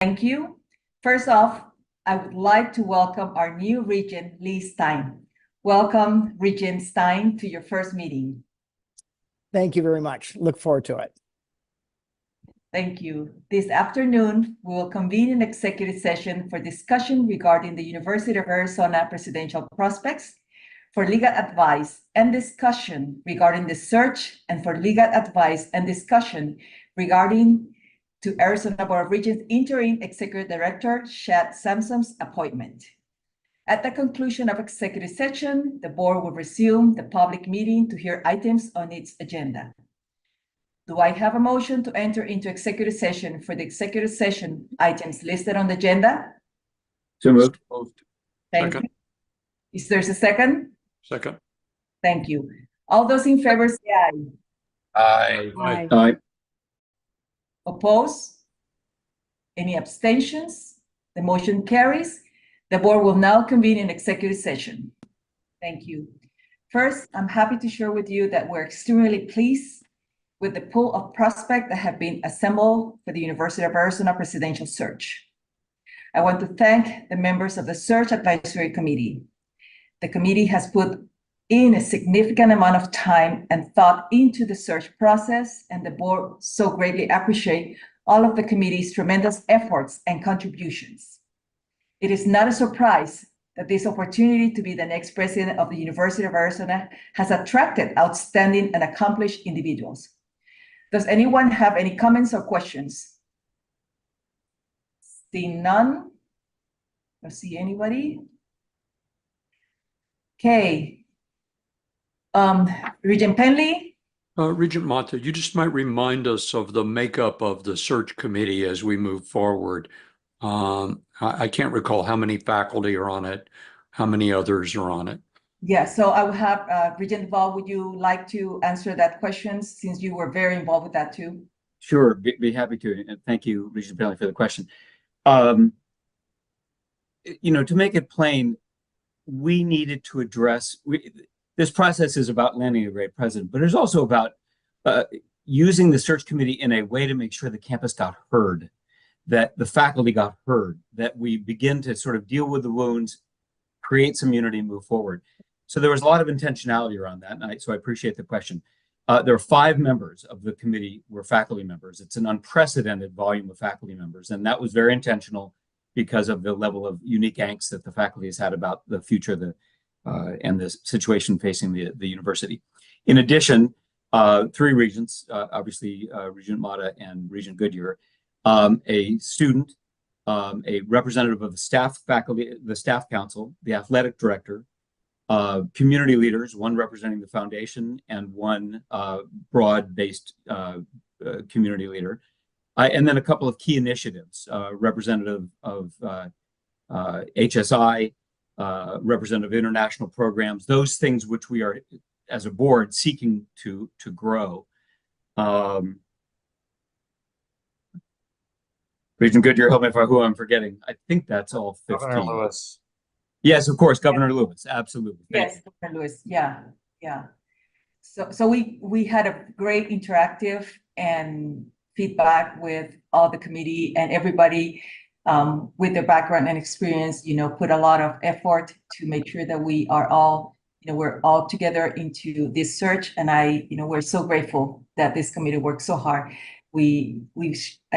Thank you. First off, I would like to welcome our new Regent, Lee Stein. Welcome, Regent Stein, to your first meeting. Thank you very much. Look forward to it. Thank you. This afternoon, we will convene an executive session for discussion regarding the University of Arizona presidential prospects, for legal advice and discussion regarding the search, and for legal advice and discussion regarding to Arizona Board of Regents interim executive director Chad Sampson's appointment. At the conclusion of executive session, the board will resume the public meeting to hear items on its agenda. Do I have a motion to enter into executive session for the executive session items listed on the agenda? So moved. Thank you. Is there a second? Second. Thank you. All those in favor say aye. Aye. Aye. Oppose? Any abstentions? The motion carries. The board will now convene in executive session. Thank you. First, I'm happy to share with you that we're extremely pleased with the pool of prospects that have been assembled for the University of Arizona presidential search. I want to thank the members of the Search Advisory Committee. The committee has put in a significant amount of time and thought into the search process, and the board so greatly appreciate all of the committee's tremendous efforts and contributions. It is not a surprise that this opportunity to be the next president of the University of Arizona has attracted outstanding and accomplished individuals. Does anyone have any comments or questions? Seeing none, I don't see anybody. Okay. Regent Penley? Regent Mata, you just might remind us of the makeup of the search committee as we move forward. I can't recall how many faculty are on it, how many others are on it. Yeah, so I will have Regent Duvall, would you like to answer that question since you were very involved with that too? Sure, be happy to, and thank you, Regent Penley, for the question. To make it plain, we needed to address, this process is about landing a great president, but it's also about using the search committee in a way to make sure the campus got heard, that the faculty got heard, that we begin to sort of deal with the wounds, create some unity, and move forward. So there was a lot of intentionality around that, and so I appreciate the question. There are 5 members of the committee were faculty members. It's an unprecedented volume of faculty members, and that was very intentional because of the level of unique angst that the faculty has had about the future and the situation facing the university. In addition, 3 regents, obviously Regent Mata and Regent Goodyear, a student, a representative of the staff faculty, the staff council, the athletic director, community leaders, 1 representing the foundation and 1 broad-based community leader, and then a couple of key initiatives, representative of HSI, representative of international programs, those things which we are, as a board, seeking to grow. Regent Goodyear, help me if who I'm forgetting. I think that's all 15. Governor Lewis. Yes, of course, Governor Lewis, absolutely. Yes, Governor Lewis, yeah. So we had a great interactive and feedback with all the committee, and everybody with their background and experience, put a lot of effort to make sure that we are all, we're all together into this search. And we're so grateful that this committee worked so hard. I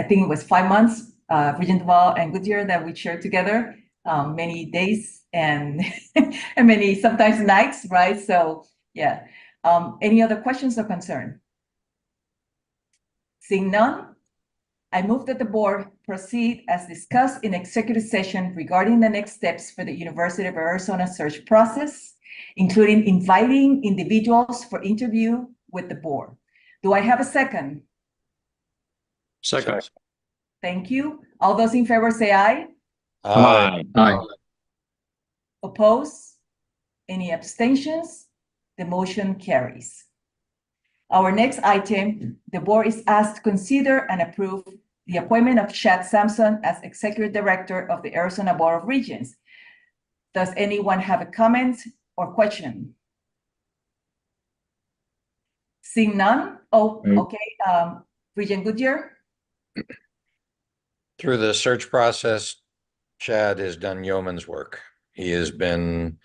think it was 5 months, Regent Duvall and Goodyear, that we shared together, many days and and many sometimes nights, right? So yeah. Any other questions or concern? Seeing none, I move that the board proceed as discussed in executive session regarding the next steps for the University of Arizona search process, including inviting individuals for interview with the board. Do I have a second? Second. Thank you. All those in favor say aye. Aye. Aye. Oppose? Any abstentions? The motion carries. Our next item, the board is asked to consider and approve the appointment of Chad Sampson as Executive Director of the Arizona Board of Regents. Does anyone have a comment or question? Seeing none? Oh, okay. Regent Goodyear? Through the search process, Chad has done yeoman's work. He has been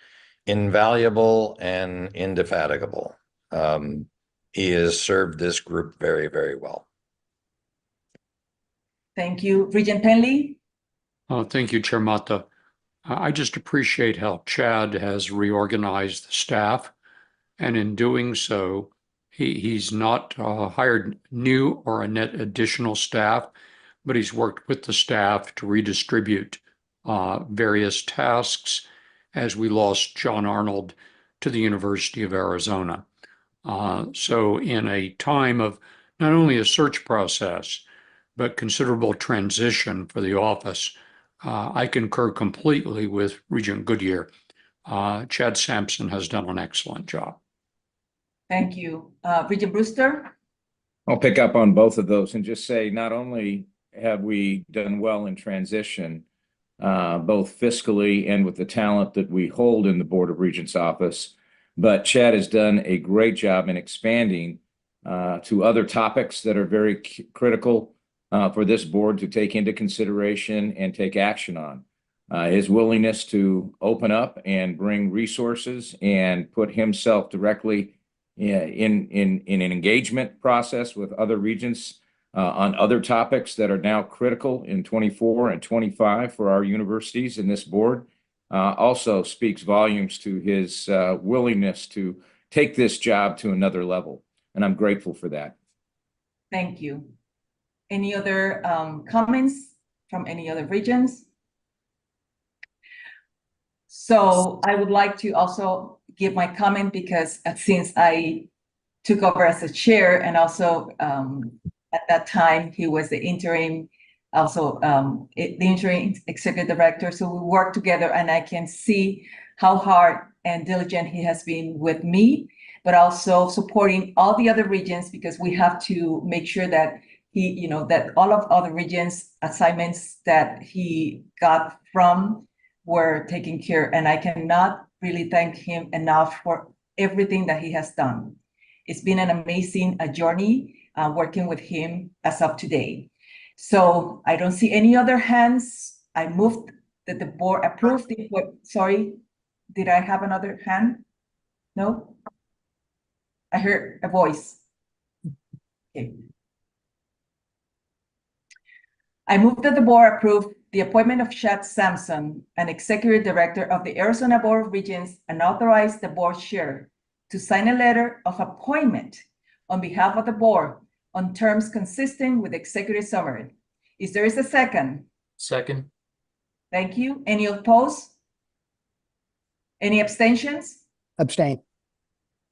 invaluable and indefatigable. He has served this group very, very well. Thank you. Regent Penley? Thank you, Chair Mata. I just appreciate how Chad has reorganized the staff, and in doing so, he's not hired new or a net additional staff, but he's worked with the staff to redistribute various tasks as we lost John Arnold to the University of Arizona. So in a time of not only a search process, but considerable transition for the office, I concur completely with Regent Goodyear. Chad Sampson has done an excellent job. Thank you. Regent Brewster? I'll pick up on both of those and just say, not only have we done well in transition, both fiscally and with the talent that we hold in the Board of Regents office, but Chad has done a great job in expanding to other topics that are very critical for this board to take into consideration and take action on. His willingness to open up and bring resources and put himself directly in an engagement process with other regents on other topics that are now critical in 24 and 25 for our universities and this board also speaks volumes to his willingness to take this job to another level. And I'm grateful for that. Thank you. Any other comments from any other regions? So I would like to also give my comment because since I took over as a chair and also at that time he was the interim, also the interim executive director. So we work together and I can see how hard and diligent he has been with me, but also supporting all the other regions because we have to make sure that he, that all of other regions assignments that he got from were taken care. And I cannot really thank him enough for everything that he has done. It's been an amazing journey working with him as of today. So I don't see any other hands. I moved that the board approved the, sorry, did I have another hand? No? I heard a voice. Okay. I move that the board approve the appointment of Chad Sampson, an executive director of the Arizona Board of Regents, and authorize the board chair to sign a letter of appointment on behalf of the board on terms consistent with the executive summary. Is there a second? Second. Thank you. Any opposed? Any abstentions? Abstain.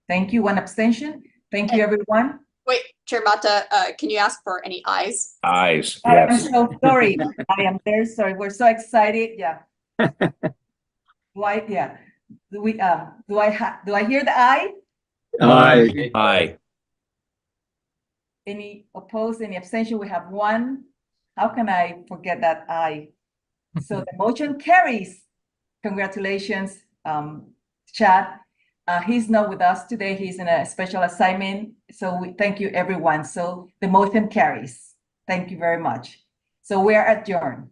Thank you. One abstention. Thank you, everyone. Wait, Chair Mata, can you ask for any ayes? Ayes, I'm yes. so sorry. I am very sorry. We're so excited. Yeah. Do I hear the aye? Aye. Aye. Any opposed, any abstention? We have one. How can I forget that aye? So the motion carries. Congratulations, Chad. He's not with us today. He's in a special assignment. So we thank you, everyone. So the motion carries. Thank you very much. So we are adjourned.